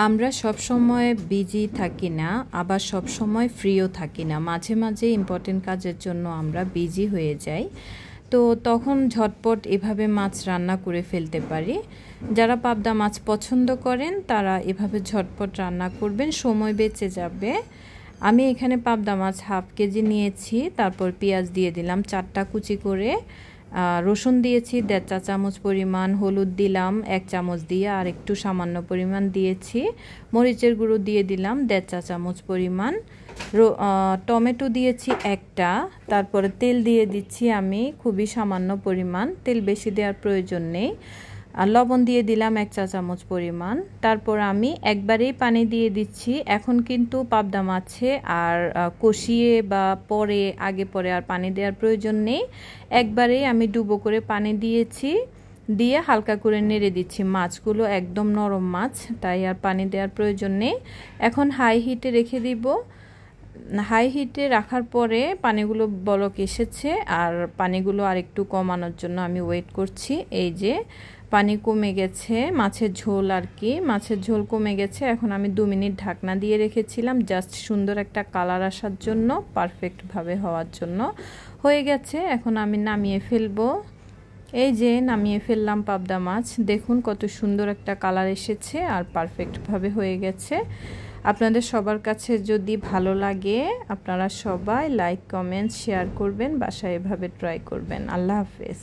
আমরা সব সময় বিজি থাকি না, আবার সব সময় ফ্রিও থাকি না। মাঝে মাঝে ইম্পর্টেন্ট কাজের জন্য আমরা বিজি হয়ে যাই। তো তখন ঝটপট এভাবে মাছ রান্না করে ফেলতে পারি। যারা পাবদা মাছ পছন্দ করেন তারা এভাবে ঝটপট রান্না করবেন, সময় বেঁচে যাবে। আমি এখানে পাবদা মাছ হাফ কেজি নিয়েছি, তারপর পেঁয়াজ দিয়ে দিলাম 4টা কুচি করে, রসুন দিয়েছি 1.5 চা চামচ পরিমাণ, হলুদ দিলাম 1 চামচ দিয়ে আর একটু সামান্য পরিমাণ দিয়েছি, মরিচের গুঁড়ো দিয়ে দিলাম 1.5 চা চামচ পরিমাণ, টমেটো দিয়েছি একটা, তারপরে তেল দিয়ে দিচ্ছি আমি খুবই সামান্য পরিমাণ, তেল বেশি দেওয়ার প্রয়োজন নেই। আর লবণ দিয়ে দিলাম 1 চা চামচ পরিমাণ। তারপর আমি একবারেই পানি দিয়ে দিচ্ছি। এখন কিন্তু পাবদা মাছে আর কষিয়ে বা আগে পরে আর পানি দেওয়ার প্রয়োজন নেই। একবারেই আমি ডুবো করে পানি দিয়েছি, দিয়ে হালকা করে নেড়ে দিচ্ছি। মাছগুলো একদম নরম মাছ, তাই আর পানি দেওয়ার প্রয়োজন নেই। এখন হাই হিটে রেখে দিব। হাই হিটে রাখার পরে পানিগুলো বলক এসেছে, আর পানিগুলো আর একটু কমানোর জন্য আমি ওয়েট করছি। এই যে পানি কমে গেছে, মাছের ঝোল আর কি, মাছের ঝোল কমে গেছে। এখন আমি 2 মিনিট ঢাকনা দিয়ে রেখেছিলাম জাস্ট সুন্দর একটা কালার আসার জন্য, পারফেক্টভাবে হওয়ার জন্য। হয়ে গেছে, এখন আমি নামিয়ে ফেলবো। এই যে নামিয়ে ফেললাম পাবদা মাছ, দেখুন কত সুন্দর একটা কালার এসেছে আর পারফেক্টভাবে হয়ে গেছে। আপনাদের সবার কাছে যদি ভালো লাগে আপনারা সবাই লাইক কমেন্ট শেয়ার করবেন, বাসায় এভাবে ট্রাই করবেন। আল্লাহ হাফেজ।